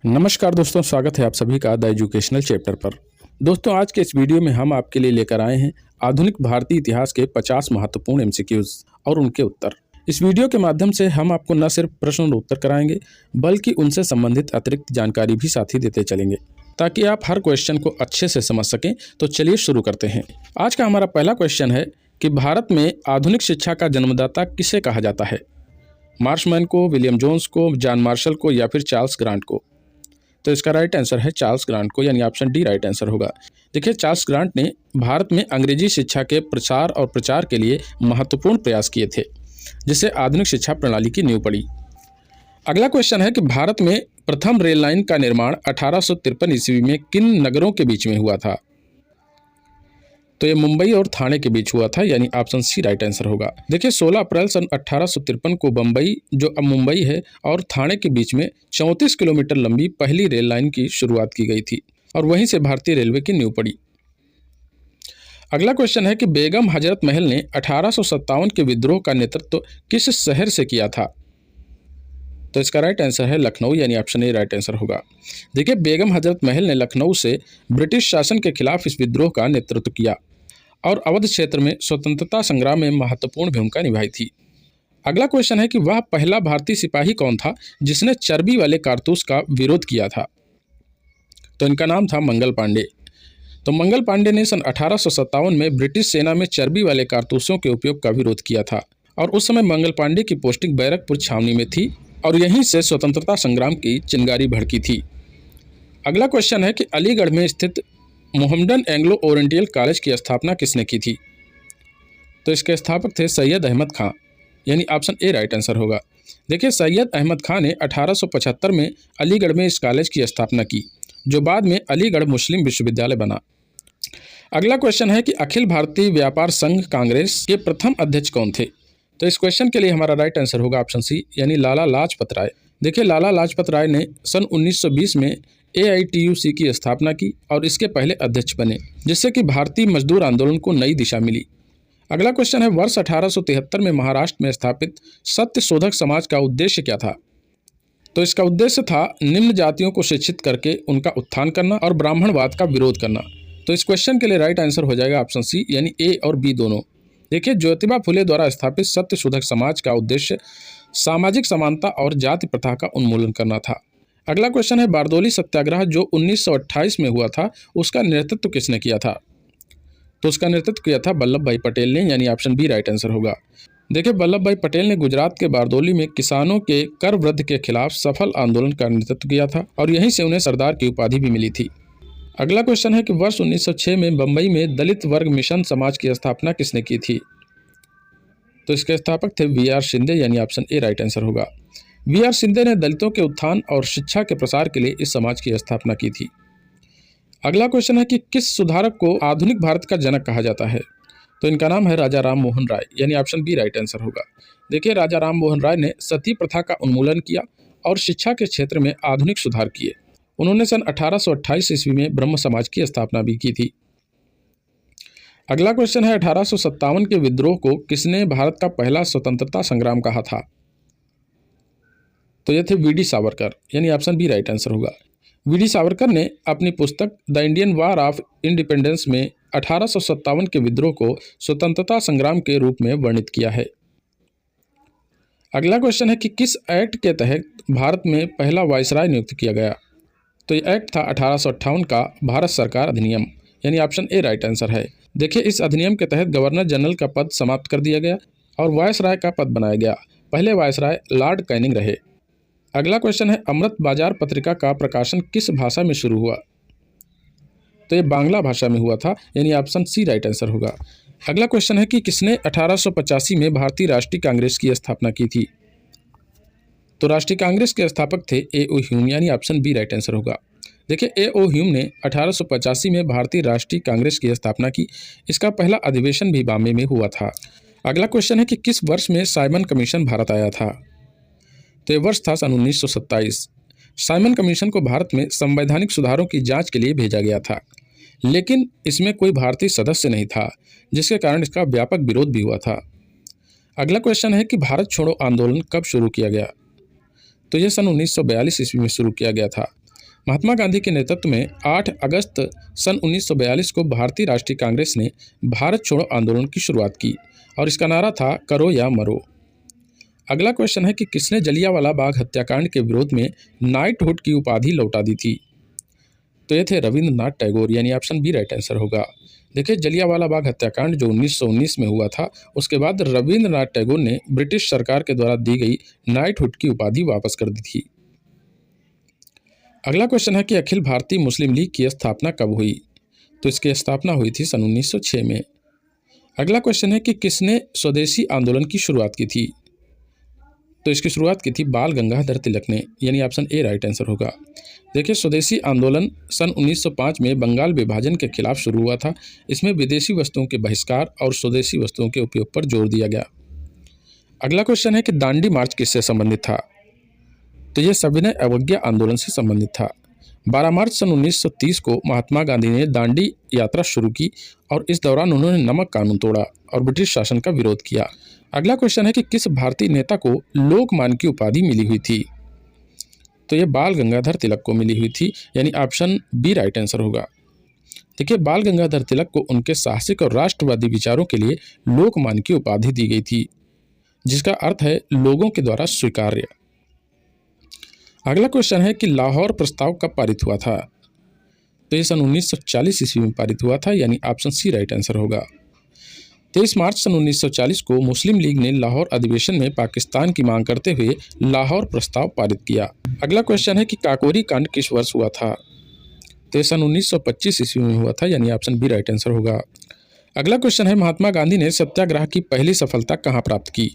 नमस्कार दोस्तों, स्वागत है आप सभी का द एजुकेशनल चैप्टर पर। दोस्तों, आज के इस वीडियो में हम आपके लिए लेकर आए हैं आधुनिक भारतीय इतिहास के 50 महत्वपूर्ण एमसीक्यूज और उनके उत्तर। इस वीडियो के माध्यम से हम आपको न सिर्फ प्रश्न और उत्तर कराएंगे बल्कि उनसे संबंधित अतिरिक्त जानकारी भी साथ ही देते चलेंगे ताकि आप हर क्वेश्चन को अच्छे से समझ सकें। तो चलिए शुरू करते हैं। आज का हमारा पहला क्वेश्चन है कि भारत में आधुनिक शिक्षा का जन्मदाता किसे कहा जाता है? मार्शमैन को, विलियम जोन्स को, जॉन मार्शल को या फिर चार्ल्स ग्रांट को? तो इसका राइट आंसर है चार्ल्स ग्रांट को, यानी ऑप्शन डी राइट आंसर होगा। देखिए, चार्ल्स ग्रांट ने भारत में अंग्रेजी शिक्षा के प्रसार और प्रचार के लिए महत्वपूर्ण प्रयास किए थे, जिससे आधुनिक शिक्षा प्रणाली की नींव पड़ी। अगला क्वेश्चन है कि भारत में प्रथम रेल लाइन का निर्माण 1853 ईस्वी में किन नगरों के बीच में हुआ था? तो ये मुंबई और थाने के बीच हुआ था, यानी ऑप्शन सी राइट आंसर होगा। देखिए, 16 अप्रैल सन 1853 को बम्बई, जो अब मुंबई है, और थाने के बीच में 34 किलोमीटर लंबी पहली रेल लाइन की शुरुआत की गई थी और वहीं से भारतीय रेलवे की नींव पड़ी। अगला क्वेश्चन है कि बेगम हजरत महल ने 1857 के विद्रोह का नेतृत्व किस शहर से किया था? तो इसका राइट आंसर है लखनऊ, यानी ऑप्शन ए राइट आंसर होगा। देखिए, बेगम हजरत महल ने लखनऊ से ब्रिटिश शासन के खिलाफ इस विद्रोह का नेतृत्व किया और अवध क्षेत्र में स्वतंत्रता संग्राम में महत्वपूर्ण भूमिका निभाई थी। अगला क्वेश्चन है कि वह पहला भारतीय सिपाही कौन था जिसने चर्बी वाले कारतूस का विरोध किया था? तो इनका नाम था मंगल पांडे। तो मंगल पांडे ने सन 1857 में ब्रिटिश सेना में चर्बी वाले कारतूसों के उपयोग का विरोध किया था और उस समय मंगल पांडे की पोस्टिंग बैरकपुर छावनी में थी और यहीं से स्वतंत्रता संग्राम की चिंगारी भड़की थी। अगला क्वेश्चन है कि अलीगढ़ में स्थित मोहम्मडन एंग्लो ओरिएंटल कॉलेज की स्थापना किसने की थी? तो इसके स्थापक थे सैयद अहमद खां, यानी ऑप्शन ए राइट आंसर होगा। देखिए, सैयद अहमद खां ने 1875 में अलीगढ़ में इस कॉलेज की स्थापना की, जो बाद में अलीगढ़ मुस्लिम विश्वविद्यालय बना। अगला क्वेश्चन है कि अखिल भारतीय व्यापार संघ कांग्रेस के प्रथम अध्यक्ष कौन थे? तो इस क्वेश्चन के लिए हमारा राइट आंसर होगा ऑप्शन सी, यानी लाला लाजपत राय। देखिए, लाला लाजपत राय ने सन 1920 में AITUC की स्थापना की और इसके पहले अध्यक्ष बने, जिससे कि भारतीय मजदूर आंदोलन को नई दिशा मिली। अगला क्वेश्चन है, वर्ष 1873 में महाराष्ट्र में स्थापित सत्य शोधक समाज का उद्देश्य क्या था? तो इसका उद्देश्य था निम्न जातियों को शिक्षित करके उनका उत्थान करना और ब्राह्मणवाद का विरोध करना। तो इस क्वेश्चन के लिए राइट आंसर हो जाएगा ऑप्शन सी, यानी ए और बी दोनों। देखिए, ज्योतिबा फुले द्वारा स्थापित सत्य शोधक समाज का उद्देश्य सामाजिक समानता और जाति प्रथा का उन्मूलन करना था। अगला क्वेश्चन है, बारदोली सत्याग्रह जो 1928 में हुआ था, उसका नेतृत्व किसने किया था? तो उसका नेतृत्व किया था वल्लभ भाई पटेल ने, यानी ऑप्शन बी राइट आंसर होगा। देखिए, वल्लभ भाई पटेल ने गुजरात के बारदोली में किसानों के कर वृद्धि के खिलाफ सफल आंदोलन का नेतृत्व किया था और यहीं से उन्हें सरदार की उपाधि भी मिली थी। अगला क्वेश्चन है कि वर्ष 1906 में बम्बई में दलित वर्ग मिशन समाज की स्थापना किसने की थी? तो इसके स्थापक थे VR शिंदे, यानी ऑप्शन ए राइट आंसर होगा। VR शिंदे ने दलितों के उत्थान और शिक्षा के प्रसार के लिए इस समाज की स्थापना की थी। अगला क्वेश्चन है कि किस सुधारक को आधुनिक भारत का जनक कहा जाता है? तो इनका नाम है राजा राम मोहन राय, यानी ऑप्शन बी राइट आंसर होगा। देखिए, राजा राम मोहन राय ने सती प्रथा का उन्मूलन किया और शिक्षा के क्षेत्र में आधुनिक सुधार किए। उन्होंने सन 1828 ईस्वी में ब्रह्म समाज की स्थापना भी की थी। अगला क्वेश्चन है, 1857 के विद्रोह को किसने भारत का पहला स्वतंत्रता संग्राम कहा था? तो ये थे VD सावरकर, यानी ऑप्शन बी राइट आंसर होगा। VD सावरकर ने अपनी पुस्तक the Indian war of independence में 1857 के विद्रोह को स्वतंत्रता संग्राम के रूप में वर्णित किया है। अगला क्वेश्चन है कि किस एक्ट के तहत भारत में पहला वायसराय नियुक्त किया गया? तो ये एक्ट था 1858 का भारत सरकार अधिनियम, यानी ऑप्शन ए राइट आंसर है। देखिए, इस अधिनियम के तहत गवर्नर जनरल का पद समाप्त कर दिया गया और वायसराय का पद बनाया गया। पहले वायसराय लॉर्ड कैनिंग रहे। अगला क्वेश्चन है, अमृत बाजार पत्रिका का प्रकाशन किस भाषा में शुरू हुआ? तो ये बांग्ला भाषा में हुआ था, यानी ऑप्शन सी राइट आंसर होगा। अगला क्वेश्चन है कि किसने 1885 में भारतीय राष्ट्रीय कांग्रेस की स्थापना की थी? तो राष्ट्रीय कांग्रेस के स्थापक थे A.O. ह्यूम, यानी ऑप्शन बी राइट आंसर होगा। देखिए, A.O. ह्यूम ने 1885 में भारतीय राष्ट्रीय कांग्रेस की स्थापना की। इसका पहला अधिवेशन भी बॉम्बे में हुआ था। अगला क्वेश्चन है कि किस वर्ष में साइमन कमीशन भारत आया था? तो ये वर्ष था सन 1927। साइमन कमीशन को भारत में संवैधानिक सुधारों की जांच के लिए भेजा गया था, लेकिन इसमें कोई भारतीय सदस्य नहीं था, जिसके कारण इसका व्यापक विरोध भी हुआ था। अगला क्वेश्चन है कि भारत छोड़ो आंदोलन कब शुरू किया गया? तो यह सन 1942 ईस्वी में शुरू किया गया था। महात्मा गांधी के नेतृत्व में 8 अगस्त सन 1942 को भारतीय राष्ट्रीय कांग्रेस ने भारत छोड़ो आंदोलन की शुरुआत की और इसका नारा था करो या मरो। अगला क्वेश्चन है कि किसने जलियांवाला बाग हत्याकांड के विरोध में नाइटहुड की उपाधि लौटा दी थी? तो ये थे रविंद्रनाथ टैगोर, यानी ऑप्शन बी राइट आंसर होगा। देखिए, जलियांवाला बाग हत्याकांड जो 1919 में हुआ था, उसके बाद रविंद्रनाथ टैगोर ने ब्रिटिश सरकार के द्वारा दी गई नाइटहुड की उपाधि वापस कर दी थी। अगला क्वेश्चन है कि अखिल भारतीय मुस्लिम लीग की स्थापना कब हुई? तो इसकी स्थापना हुई थी सन 1906 में। अगला क्वेश्चन है कि किसने स्वदेशी आंदोलन की शुरुआत की थी? तो इसकी शुरुआत की थी बाल गंगाधर तिलक ने, यानी ऑप्शन ए राइट आंसर होगा। देखिए, स्वदेशी आंदोलन सन 1905 में बंगाल विभाजन के खिलाफ शुरू हुआ था। इसमें विदेशी वस्तुओं के बहिष्कार और स्वदेशी वस्तुओं के उपयोग पर जोर दिया गया। अगला क्वेश्चन है कि दांडी मार्च किससे संबंधित था? तो यह सविनय अवज्ञा आंदोलन से संबंधित था। 12 मार्च सन 1930 को महात्मा गांधी ने दांडी यात्रा शुरू की और इस दौरान उन्होंने नमक कानून तोड़ा और ब्रिटिश शासन का विरोध किया। अगला क्वेश्चन है कि किस भारतीय नेता को लोकमान्य की उपाधि मिली हुई थी? तो ये बाल गंगाधर तिलक को मिली हुई थी, यानी ऑप्शन बी राइट आंसर होगा। देखिए, बाल गंगाधर तिलक को उनके साहसिक और राष्ट्रवादी विचारों के लिए लोकमान्य की उपाधि दी गई थी, जिसका अर्थ है लोगों के द्वारा स्वीकार्य। अगला क्वेश्चन है कि लाहौर प्रस्ताव कब पारित हुआ था? तो ये सन 1940 ईस्वी में पारित हुआ था, यानी ऑप्शन सी राइट आंसर होगा। 23 मार्च सन 1940 को मुस्लिम लीग ने लाहौर अधिवेशन में पाकिस्तान की मांग करते हुए लाहौर प्रस्ताव पारित किया। अगला क्वेश्चन है कि काकोरी कांड किस वर्ष हुआ था? तो ये सन 1925 ईस्वी में हुआ था, यानी ऑप्शन बी राइट आंसर होगा। अगला क्वेश्चन है महात्मा गांधी ने सत्याग्रह की पहली सफलता कहाँ प्राप्त की?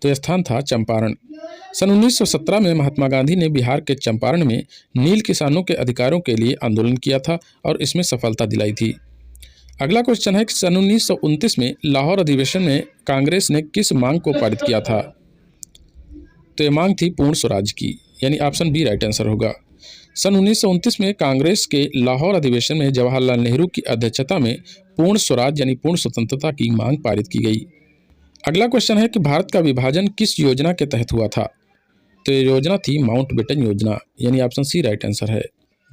तो यह स्थान था चंपारण। सन 1917 में महात्मा गांधी ने बिहार के चंपारण में नील किसानों के अधिकारों के लिए आंदोलन किया था और इसमें सफलता दिलाई थी। अगला क्वेश्चन है कि सन 1929 में लाहौर अधिवेशन में कांग्रेस ने किस मांग को पारित किया था? तो ये मांग थी पूर्ण स्वराज की, यानी ऑप्शन बी राइट आंसर होगा। सन 1929 में कांग्रेस के लाहौर अधिवेशन में जवाहरलाल नेहरू की अध्यक्षता में पूर्ण स्वराज यानी पूर्ण स्वतंत्रता की मांग पारित की गई। अगला क्वेश्चन है कि भारत का विभाजन किस योजना के तहत हुआ था? तो ये योजना थी माउंटबेटन योजना, यानी ऑप्शन सी राइट आंसर है।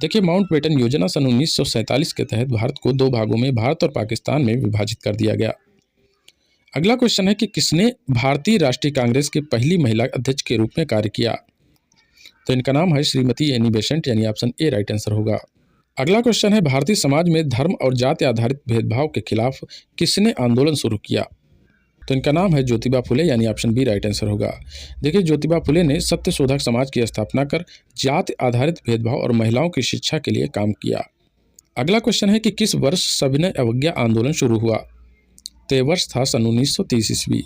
देखिए, माउंटबेटन योजना सन 1947 के तहत भारत को 2 भागों में भारत और पाकिस्तान में विभाजित कर दिया गया। अगला क्वेश्चन है कि किसने भारतीय राष्ट्रीय कांग्रेस की पहली महिला अध्यक्ष के रूप में कार्य किया? तो इनका नाम है श्रीमती एनी बेसेंट, यानी ऑप्शन ए राइट आंसर होगा। अगला क्वेश्चन है भारतीय समाज में धर्म और जाति आधारित भेदभाव के खिलाफ किसने आंदोलन शुरू किया? तो इनका नाम है ज्योतिबा फुले, यानी ऑप्शन बी राइट आंसर होगा। देखिए, ज्योतिबा फुले ने सत्य शोधक समाज की स्थापना कर जाति आधारित भेदभाव और महिलाओं की शिक्षा के लिए काम किया। अगला क्वेश्चन है कि किस वर्ष सविनय अवज्ञा आंदोलन शुरू हुआ? तो यह वर्ष था सन 1930 ईस्वी।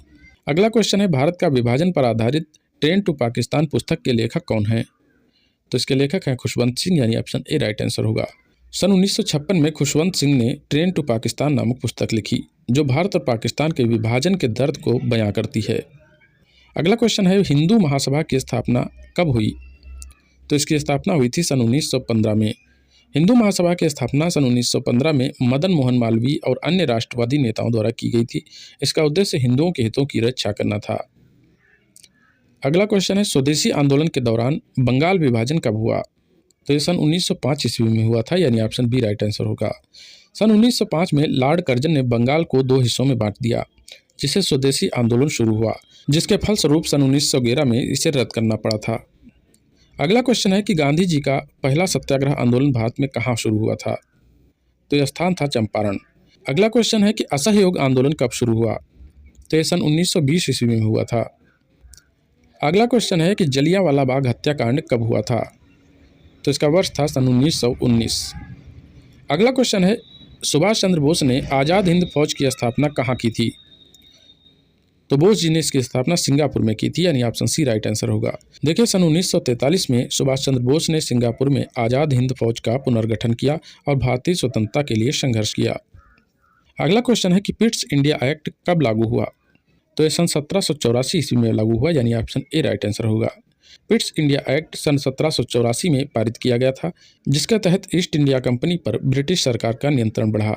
अगला क्वेश्चन है भारत का विभाजन पर आधारित ट्रेन टू पाकिस्तान पुस्तक के लेखक कौन हैं? तो इसके लेखक हैं खुशवंत सिंह, यानी ऑप्शन ए राइट आंसर होगा। सन 1956 में खुशवंत सिंह ने ट्रेन टू पाकिस्तान नामक पुस्तक लिखी, जो भारत और पाकिस्तान के विभाजन के दर्द को बयां करती है। अगला क्वेश्चन है हिंदू महासभा की स्थापना कब हुई? तो इसकी स्थापना हुई थी सन 1915 में। हिंदू महासभा की स्थापना सन 1915 में मदन मोहन मालवीय और अन्य राष्ट्रवादी नेताओं द्वारा की गई थी। इसका उद्देश्य हिंदुओं के हितों की रक्षा करना था। अगला क्वेश्चन है स्वदेशी आंदोलन के दौरान बंगाल विभाजन कब हुआ? तो ये सन 1905 ईस्वी में हुआ था, यानी ऑप्शन बी राइट आंसर होगा। सन 1905 में लॉर्ड कर्जन ने बंगाल को 2 हिस्सों में बांट दिया, जिससे स्वदेशी आंदोलन शुरू हुआ, जिसके फलस्वरूप सन 1911 में इसे रद्द करना पड़ा था। अगला क्वेश्चन है कि गांधी जी का पहला सत्याग्रह आंदोलन भारत में कहाँ शुरू हुआ था? तो यह स्थान था चंपारण। अगला क्वेश्चन है कि असहयोग आंदोलन कब शुरू हुआ? तो यह सन 1920 ईस्वी में हुआ था। अगला क्वेश्चन है कि जलियांवाला बाग हत्याकांड कब हुआ था? तो इसका वर्ष था सन 1919। अगला क्वेश्चन है सुभाष चंद्र बोस ने आज़ाद हिंद फौज की स्थापना कहाँ की थी? तो बोस जी ने इसकी स्थापना सिंगापुर में की थी, यानी ऑप्शन सी राइट आंसर होगा। देखिए, सन 1943 में सुभाष चंद्र बोस ने सिंगापुर में आज़ाद हिंद फौज का पुनर्गठन किया और भारतीय स्वतंत्रता के लिए संघर्ष किया। अगला क्वेश्चन है कि पिट्स इंडिया एक्ट कब लागू हुआ? तो यह सन 1784 ईस्वी में लागू हुआ, यानी ऑप्शन ए राइट आंसर होगा। पिट्स इंडिया एक्ट सन 1784 में पारित किया गया था, जिसके तहत ईस्ट इंडिया कंपनी पर ब्रिटिश सरकार का नियंत्रण बढ़ा।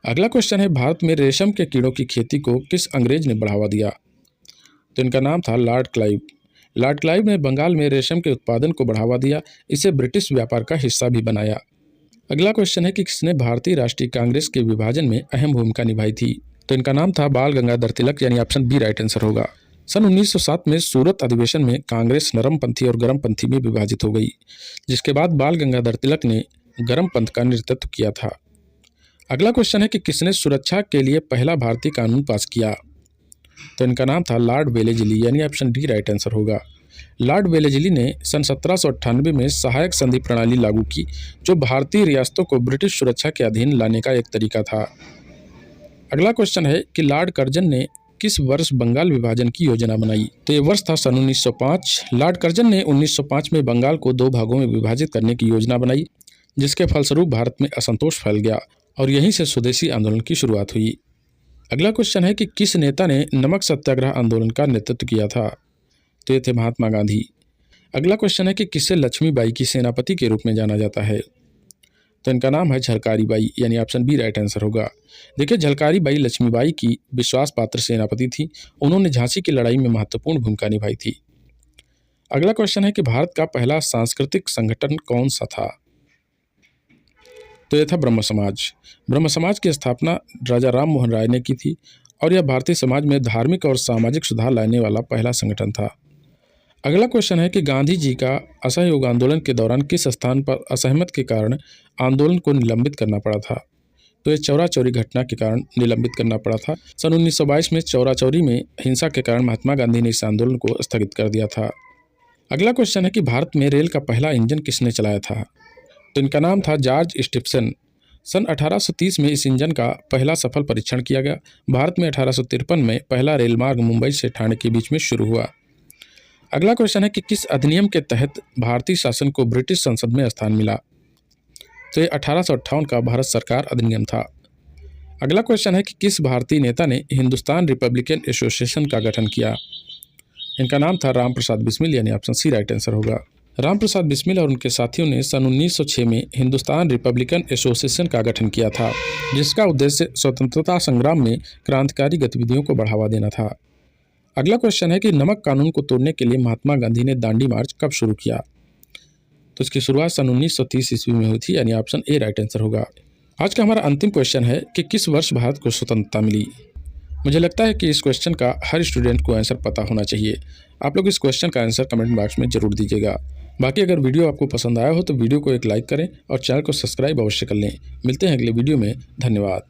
अगला क्वेश्चन है भारत में रेशम के कीड़ों की खेती को किस अंग्रेज ने बढ़ावा दिया? तो इनका नाम था लॉर्ड क्लाइव। लॉर्ड क्लाइव ने बंगाल में रेशम के उत्पादन को बढ़ावा दिया, इसे ब्रिटिश व्यापार का हिस्सा भी बनाया। अगला क्वेश्चन है कि किसने भारतीय राष्ट्रीय कांग्रेस के विभाजन में अहम भूमिका निभाई थी? तो इनका नाम था बाल गंगाधर तिलक, यानी ऑप्शन बी राइट आंसर होगा। सन 1907 में सूरत अधिवेशन में कांग्रेस नरमपंथी और गर्मपंथी में विभाजित हो गई, जिसके बाद बाल गंगाधर तिलक ने गर्मपंथ का नेतृत्व किया था। अगला क्वेश्चन है कि किसने सुरक्षा के लिए पहला भारतीय कानून पास किया? तो इनका नाम था लॉर्ड वेलेस्ली, यानी ऑप्शन डी राइट आंसर होगा। लॉर्ड वेलेस्ली ने सन 1798 में सहायक संधि प्रणाली लागू की, जो भारतीय रियासतों को ब्रिटिश सुरक्षा के अधीन लाने का एक तरीका था। अगला क्वेश्चन है कि लॉर्ड कर्जन ने किस वर्ष बंगाल विभाजन की योजना बनाई? तो ये वर्ष था सन 1905। लॉर्ड कर्जन ने 1905 में बंगाल को 2 भागों में विभाजित करने की योजना बनाई, जिसके फलस्वरूप भारत में असंतोष फैल गया और यहीं से स्वदेशी आंदोलन की शुरुआत हुई। अगला क्वेश्चन है कि किस नेता ने नमक सत्याग्रह आंदोलन का नेतृत्व किया था? तो ये थे महात्मा गांधी। अगला क्वेश्चन है कि किसे लक्ष्मीबाई की सेनापति के रूप में जाना जाता है? तो इनका नाम है झलकारी बाई, यानी ऑप्शन बी राइट आंसर होगा। देखिए, झलकारी बाई लक्ष्मीबाई की विश्वास पात्र सेनापति थी। उन्होंने झांसी की लड़ाई में महत्वपूर्ण भूमिका निभाई थी। अगला क्वेश्चन है कि भारत का पहला सांस्कृतिक संगठन कौन सा था? तो यह था ब्रह्म समाज। ब्रह्म समाज की स्थापना राजा राम मोहन राय ने की थी और यह भारतीय समाज में धार्मिक और सामाजिक सुधार लाने वाला पहला संगठन था। अगला क्वेश्चन है कि गांधी जी का असहयोग आंदोलन के दौरान किस स्थान पर असहमत के कारण आंदोलन को निलंबित करना पड़ा था? तो ये चौरा चौरी घटना के कारण निलंबित करना पड़ा था। सन 1922 में चौरा चौरी में हिंसा के कारण महात्मा गांधी ने इस आंदोलन को स्थगित कर दिया था। अगला क्वेश्चन है कि भारत में रेल का पहला इंजन किसने चलाया था? तो इनका नाम था जॉर्ज स्टिफसन। सन 1830 में इस इंजन का पहला सफल परीक्षण किया गया। भारत में 1853 में पहला रेल मार्ग मुंबई से ठाणे के बीच में शुरू हुआ। अगला क्वेश्चन है कि किस अधिनियम के तहत भारतीय शासन को ब्रिटिश संसद में स्थान मिला? तो ये 1858 का भारत सरकार अधिनियम था। अगला क्वेश्चन है कि किस भारतीय नेता ने हिंदुस्तान रिपब्लिकन एसोसिएशन का गठन किया? इनका नाम था राम प्रसाद बिस्मिल, यानी ऑप्शन सी राइट आंसर होगा। राम प्रसाद बिस्मिल और उनके साथियों ने सन 1906 में हिंदुस्तान रिपब्लिकन एसोसिएशन का गठन किया था, जिसका उद्देश्य स्वतंत्रता संग्राम में क्रांतिकारी गतिविधियों को बढ़ावा देना था। अगला क्वेश्चन है कि नमक कानून को तोड़ने के लिए महात्मा गांधी ने दांडी मार्च कब शुरू किया? तो इसकी शुरुआत सन 1930 ईस्वी में हुई थी, यानी ऑप्शन ए राइट आंसर होगा। आज का हमारा अंतिम क्वेश्चन है कि किस वर्ष भारत को स्वतंत्रता मिली? मुझे लगता है कि इस क्वेश्चन का हर स्टूडेंट को आंसर पता होना चाहिए। आप लोग इस क्वेश्चन का आंसर कमेंट बॉक्स में जरूर दीजिएगा। बाकी अगर वीडियो आपको पसंद आया हो तो वीडियो को एक लाइक करें और चैनल को सब्सक्राइब अवश्य कर लें। मिलते हैं अगले वीडियो में। धन्यवाद।